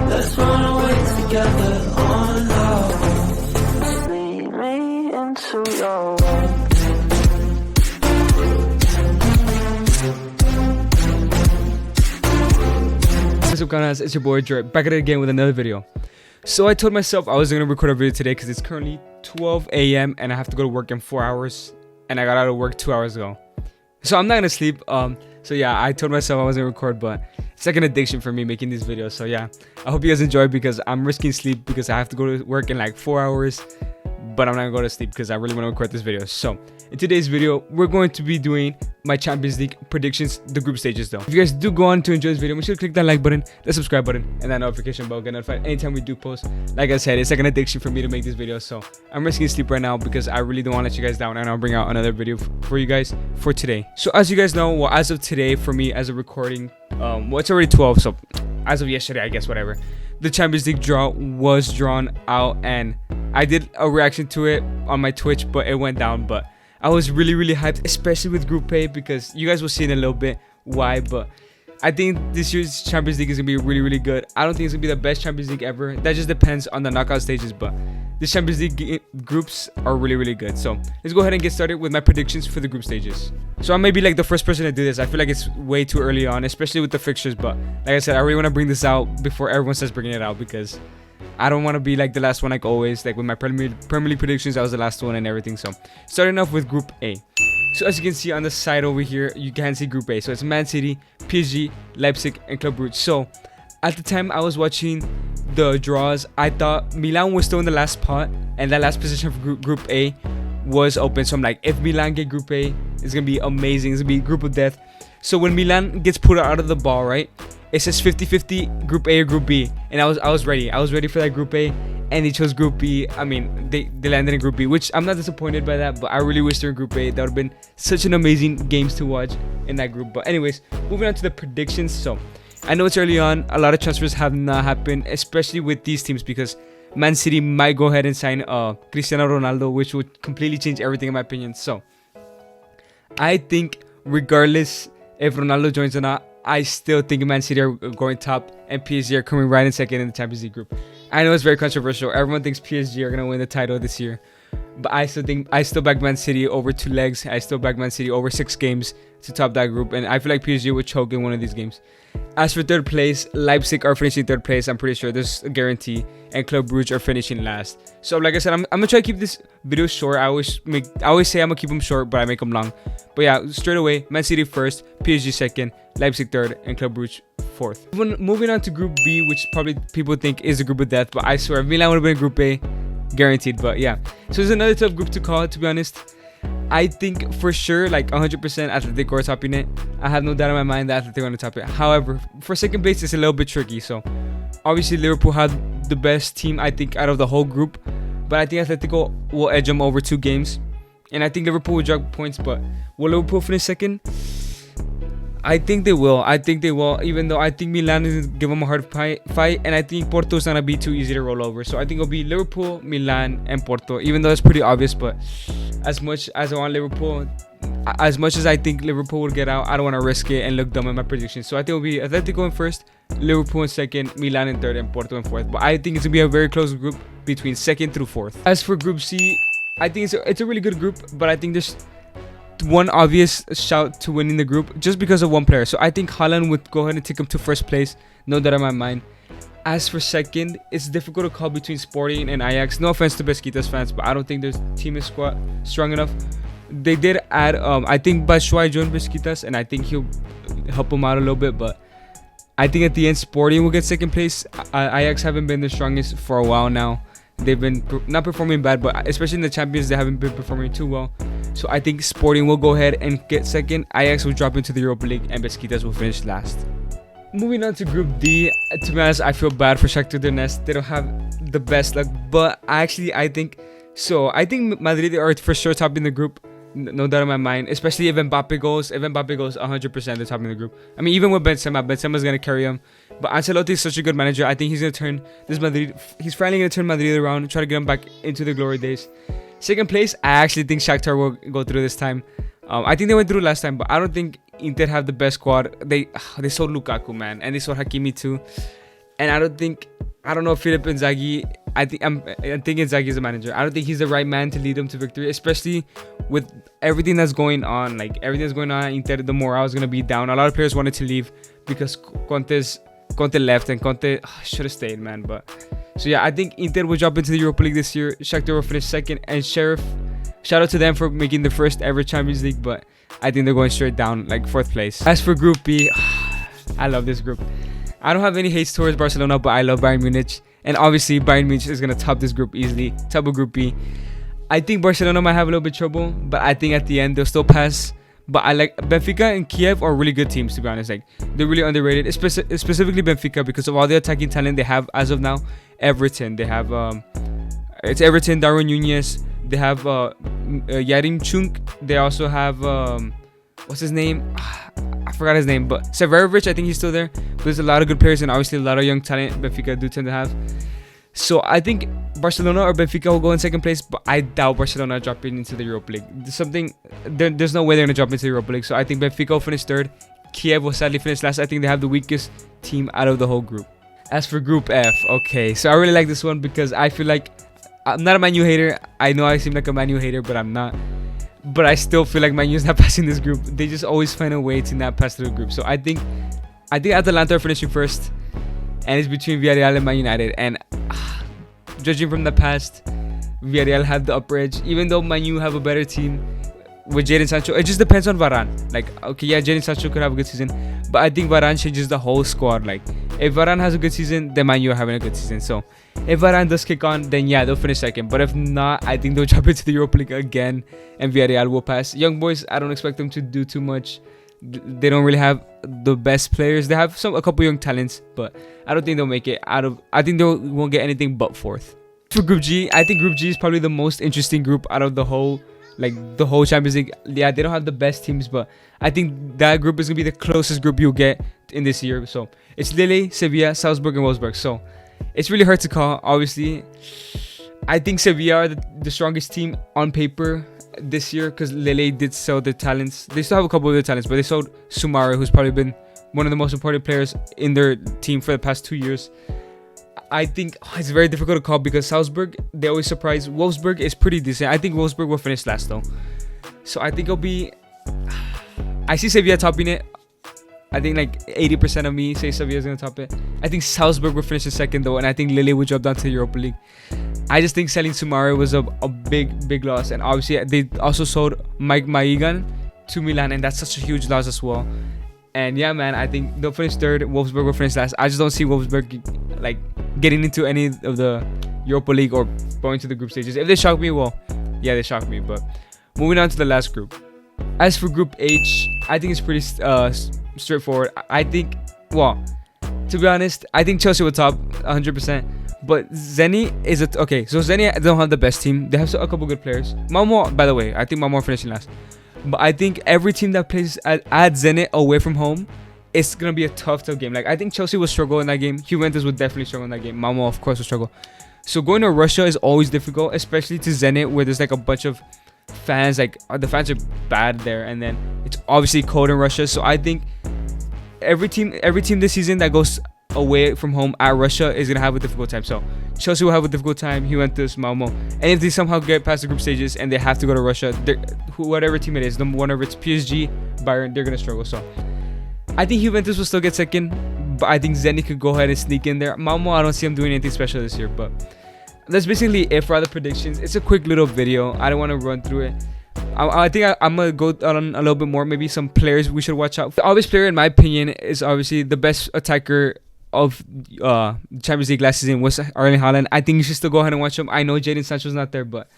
Let's run away together on love. Lead me into your world. What's up guys, it's your boy ADROIIIT, back at it again with another video. So I told myself I was going to record a video today because it's currently 12 a.m. and I have to go to work in 4 hours, and I got out of work 2 hours ago. So I'm not going to sleep. So yeah, I told myself I was going to record, but it's like an addiction for me making these videos. So yeah, I hope you guys enjoy because I'm risking sleep because I have to go to work in like 4 hours, but I'm not going to go to sleep because I really want to record this video. So in today's video, we're going to be doing my Champions League predictions, the group stages though. If you guys do go on to enjoy this video, make sure to click that like button, the subscribe button, and that notification bell, get notified anytime we do post. Like I said, it's like an addiction for me to make these videos, so I'm risking sleep right now because I really don't want to let you guys down, and I'll bring out another video for you guys for today. So as you guys know, well, as of today, for me as a recording, well, it's already 12, so as of yesterday, I guess, whatever, the Champions League draw was drawn out, and I did a reaction to it on my Twitch, but it went down. But I was really hyped, especially with Group A, because you guys will see in a little bit why. But I think this year's Champions League is going to be really good. I don't think it's going to be the best Champions League ever. That just depends on the knockout stages. But the Champions League groups are really good. So let's go ahead and get started with my predictions for the group stages. So I may be like the first person to do this. I feel like it's way too early on, especially with the fixtures. But like I said, I really want to bring this out before everyone starts bringing it out, because I don't want to be like the last one, like always. Like with my Premier League predictions, I was the last one and everything. So starting off with Group A. So as you can see on the side over here, you can see Group A. So it's Man City, PSG, Leipzig, and Club Brugge. So at the time I was watching the draws, I thought Milan was still in the last spot, and that last position for Group A was open. So I'm like, if Milan get Group A, it's gonna be amazing. It's gonna be a group of death. So when Milan gets put out of the ball, right, it says 50-50 Group A or Group B, and I was ready. I was ready for that Group A, and they chose Group B. I mean, they landed in Group B, which I'm not disappointed by that, but I really wish they were in Group A. That would have been such an amazing games to watch in that group. But anyways, moving on to the predictions. So I know it's early on. A lot of transfers have not happened, especially with these teams, because Man City might go ahead and sign Cristiano Ronaldo, which would completely change everything in my opinion. So I think regardless if Ronaldo joins or not, I still think Man City are going top and PSG are coming right in second in the Champions League group. I know it's very controversial. Everyone thinks PSG are going to win the title this year, but I still back Man City over 2 legs. I still back Man City over 6 games to top that group, and I feel like PSG would choke in one of these games. As for third place, Leipzig are finishing third place. I'm pretty sure there's a guarantee, and Club Brugge are finishing last. So like I said, I'm gonna try to keep this video short. I always say I'm gonna keep them short, but I make them long. But yeah, straight away, Man City first, PSG second, Leipzig third, and Club Brugge fourth. Moving on to Group B, which probably people think is a group of death, but I swear Milan would have been in Group A, guaranteed. But yeah, so it's another tough group to call, to be honest. I think for sure, like 100% Athletic are topping it. I have no doubt in my mind that Athletic are going to top it. However, for second place, it's a little bit tricky. So obviously Liverpool had the best team, I think, out of the whole group, but I think Atletico will edge them over 2 games, and I think Liverpool will drop points. But will Liverpool finish second? I think they will. Even though I think Milan is going to give them a hard fight, and I think Porto is going to be too easy to roll over. So I think it'll be Liverpool, Milan, and Porto, even though it's pretty obvious. But as much as I want Liverpool, as much as I think Liverpool will get out, I don't want to risk it and look dumb in my predictions. So I think it'll be Atletico in first, Liverpool in second, Milan in third, and Porto in fourth. But I think it's going to be a very close group between second through fourth. As for Group C, I think it's a really good group, but I think there's one obvious shout to winning the group just because of one player. So I think Haaland would go ahead and take him to first place, no doubt in my mind. As for second, it's difficult to call between Sporting and Ajax. No offense to Besiktas fans, but I don't think their team is strong enough. They did add, I think Batshuayi joined Besiktas, and I think he'll help them out a little bit. But I think at the end, Sporting will get second place. Ajax haven't been the strongest for a while now. They've been not performing bad, but especially in the Champions, they haven't been performing too well. So I think Sporting will go ahead and get second. Ajax will drop into the Europa League, and Besiktas will finish last. Moving on to Group D, to be honest, I feel bad for Shakhtar Donetsk. They don't have the best luck, but I think Madrid are for sure topping the group, no doubt in my mind. Especially if Mbappe goes. If Mbappe goes, 100% they're topping the group. I mean, even with Benzema's gonna carry him. But Ancelotti is such a good manager. I think he's gonna turn this Madrid. He's finally gonna turn Madrid around, try to get them back into the glory days. Second place, I actually think Shakhtar will go through this time. I think they went through last time, but I don't think Inter have the best squad. They sold Lukaku, man, and they sold Hakimi too. And I don't think I don't know if Philip Inzaghi. I think Inzaghi is a manager. I don't think he's the right man to lead them to victory, especially with everything that's going on. Like everything that's going on, Inter, the morale is gonna be down. A lot of players wanted to leave because Conte left, and Conte should have stayed, man. But so yeah, I think Inter will drop into the Europa League this year. Shakhtar will finish second, and Sheriff, shout out to them for making the first ever Champions League, but I think they're going straight down, like 4th place. As for Group B, I love this group. I don't have any hate towards Barcelona, but I love Bayern Munich. And obviously, Bayern Munich is going to top this group easily. Top of Group B. I think Barcelona might have a little bit of trouble, but I think at the end, they'll still pass. But I like Benfica and Kiev are really good teams, to be honest. Like, they're really underrated, specifically Benfica, because of all the attacking talent they have as of now. Everton, they have it's Everton, Darwin Nunez. They have Yarim Chunk. They also have what's his name? I forgot his name, but Severovic, I think he's still there. But there's a lot of good players and obviously a lot of young talent Benfica do tend to have. So I think Barcelona or Benfica will go in 2nd place, but I doubt Barcelona dropping into the Europa League. There's no way they're going to drop into the Europa League. So I think Benfica will finish 3rd. Kiev will sadly finish last. I think they have the weakest team out of the whole group. As for Group F, okay, so I really like this one because I feel like I'm not a Man U hater. I know I seem like a Man U hater, but I'm not. But I still feel like Man U is not passing this group. They just always find a way to not pass through the group. So I think Atalanta are finishing 1st, and it's between Villarreal and Man United. And judging from the past, Villarreal have the upper edge. Even though Man U have a better team with Jaden Sancho, it just depends on Varane. Like, okay, yeah, Jaden Sancho could have a good season, but I think Varane changes the whole squad. Like, if Varane has a good season, then Man U are having a good season. So if Varane does kick on, then yeah, they'll finish 2nd. But if not, I think they'll jump into the Europa League again, and Villarreal will pass. Young boys, I don't expect them to do too much. They don't really have the best players. They have a couple young talents, but I don't think they'll make it out of. I think they won't get anything but 4th. For Group G, I think Group G is probably the most interesting group out of the whole Champions League. Yeah, they don't have the best teams, but I think that group is gonna be the closest group you'll get in this year. So it's Lille, Sevilla, Salzburg, and Wolfsburg. So it's really hard to call. Obviously, I think Sevilla are the strongest team on paper this year because Lille did sell their talents. They still have a couple of their talents, but they sold Soumare, who's probably been one of the most important players in their team for the past 2 years. I think it's very difficult to call because Salzburg, they always surprise. Wolfsburg is pretty decent. I think Wolfsburg will finish last though. So I think it'll be... I see Sevilla topping it. I think like 80% of me say Sevilla is going to top it. I think Salzburg will finish in 2nd though, and I think Lille will drop down to the Europa League. I just think selling Soumare was a big loss, and obviously they also sold Mike Maigan to Milan, and that's such a huge loss as well. And yeah, man, I think they'll finish 3rd. Wolfsburg will finish last. I just don't see Wolfsburg like getting into any of the Europa League or going to the group stages. If they shock me, well, yeah, they shock me. But moving on to the last group. As for Group H, I think it's pretty straightforward. I think, well, to be honest, I think Chelsea will top 100%. But Zenit is okay. So Zenit don't have the best team. They have a couple good players. Malmo, by the way, I think Malmo finishing last. But I think every team that plays at Zenit away from home, it's gonna be a tough game. Like I think Chelsea will struggle in that game. Juventus would definitely struggle in that game. Malmo, of course, will struggle. So going to Russia is always difficult, especially to Zenit, where there's like a bunch of fans. Like the fans are bad there, and then it's obviously cold in Russia. So I think every team this season that goes away from home at Russia is gonna have a difficult time. So Chelsea will have a difficult time, Juventus, Malmo, and if they somehow get past the group stages and they have to go to Russia, whatever team it is, whenever it's PSG, Bayern, they're gonna struggle. So I think Juventus will still get 2nd, but I think Zenit could go ahead and sneak in there. Malmo, I don't see them doing anything special this year, but that's basically it for all the predictions. It's a quick little video. I don't want to run through it. I think I'm going to go on a little bit more. Maybe some players we should watch out. The obvious player, in my opinion, is obviously the best attacker of Champions League last season was Erling Haaland. I think you should still go ahead and watch him. I know Jaden Sancho's not there, but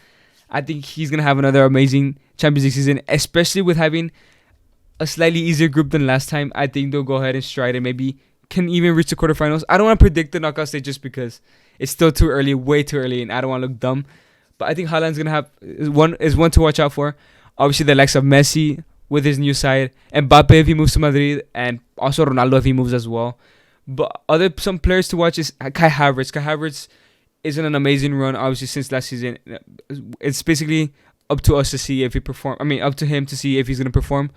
I think he's going to have another amazing Champions League season, especially with having a slightly easier group than last time. I think they'll go ahead and stride and maybe can even reach the quarterfinals. I don't want to predict the knockout stage just because it's still too early, way too early, and I don't want to look dumb. But I think Haaland's going to have one to watch out for. Obviously, the likes of Messi with his new side, and Mbappe if he moves to Madrid, and also Ronaldo if he moves as well. But some players to watch is Kai Havertz. Kai Havertz is in an amazing run, obviously, since last season. It's basically up to us to see if he perform. I mean, up to him to see if he's going to perform.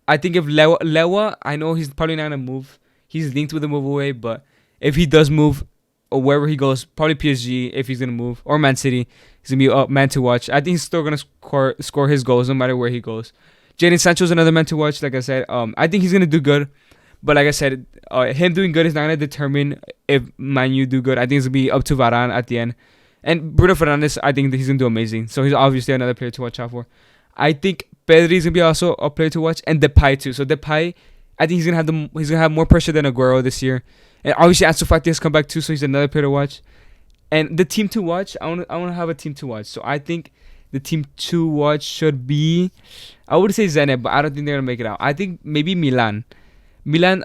I think if Lewa, I know he's probably not going to move. He's linked with a move away, but if he does move, or wherever he goes, probably PSG if he's gonna move, or Man City. He's gonna be a man to watch. I think he's still gonna score his goals no matter where he goes. Jaden Sancho is another man to watch. Like I said, I think he's gonna do good. But like I said, him doing good is not gonna determine if Man U do good. I think it's gonna be up to Varane at the end. And Bruno Fernandes, I think that he's gonna do amazing. So he's obviously another player to watch out for. I think Pedri is gonna be also a player to watch, and Depay too. So Depay, I think he's gonna have more pressure than Aguero this year. And obviously Ansu Fati has come back too, so he's another player to watch. And the team to watch, I want to have a team to watch. So I think the team to watch should be, I would say Zenit, but I don't think they're gonna make it out. I think maybe Milan. Milan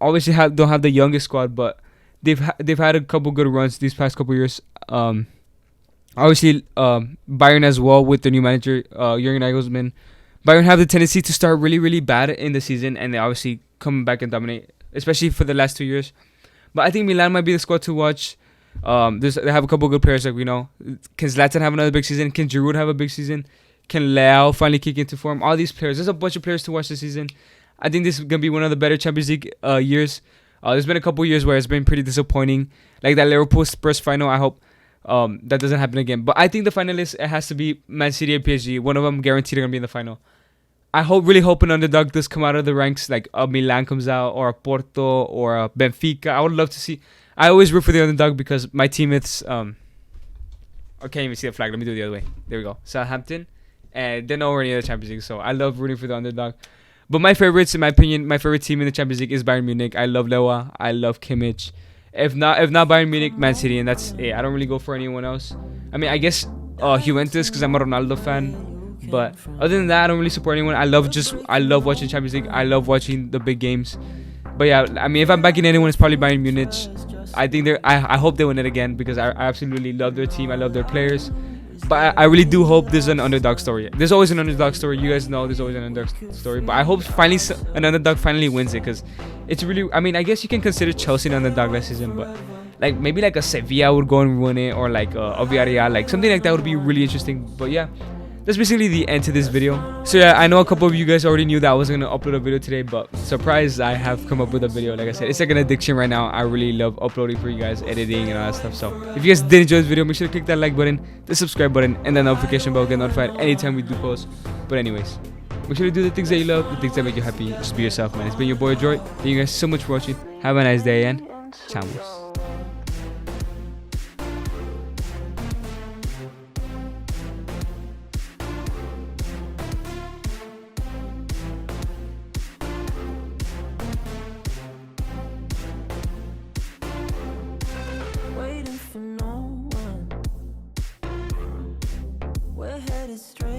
obviously don't have the youngest squad, but they've had a couple good runs these past couple years. Obviously Bayern as well with the new manager Jurgen Nagelsmann. Bayern have the tendency to start really, really bad in the season, and they obviously come back and dominate, especially for the last 2 years. But I think Milan might be the squad to watch. They have a couple good players, like we know. Can Zlatan have another big season? Can Giroud have a big season? Can Leao finally kick into form? All these players. There's a bunch of players to watch this season. I think this is going to be one of the better Champions League years. There's been a couple years where it's been pretty disappointing. Like that Liverpool-Spurs final, I hope that doesn't happen again. But I think the finalists, it has to be Man City and PSG. One of them guaranteed are going to be in the final. I really hope an underdog does come out of the ranks, like a Milan comes out, or a Porto, or a Benfica. I would love to see. I always root for the underdog because my teammates... I can't even see the flag. Let me do it the other way. There we go. Southampton. And they're nowhere near the Champions League, so I love rooting for the underdog. But my favorites, in my opinion, my favorite team in the Champions League is Bayern Munich. I love Lewa. I love Kimmich. If not Bayern Munich, Man City, and that's it. I don't really go for anyone else. I mean, I guess Juventus because I'm a Ronaldo fan. But other than that, I don't really support anyone. I love watching Champions League. I love watching the big games. But yeah, I mean, if I'm backing anyone, it's probably Bayern Munich. I think I hope they win it again because I absolutely love their team. I love their players. But I really do hope there's an underdog story. There's always an underdog story. You guys know there's always an underdog story. But I hope finally an underdog finally wins it because it's really... I mean, I guess you can consider Chelsea an underdog last season, but like maybe like a Sevilla would go and win it, or like a Villarreal, like something like that would be really interesting. But yeah, that's basically the end to this video. So yeah, I know a couple of you guys already knew that I wasn't gonna upload a video today, but surprise, I have come up with a video. Like I said, it's like an addiction right now. I really love uploading for you guys, editing and all that stuff. So if you guys did enjoy this video, make sure to click that like button, the subscribe button, and the notification bell to get notified anytime we do post. But anyways, make sure to do the things that you love, the things that make you happy. Just be yourself, man. It's been your boy Adroit. Thank you guys so much for watching. Have a nice day and chamos. Waiting for no one. We're headed straight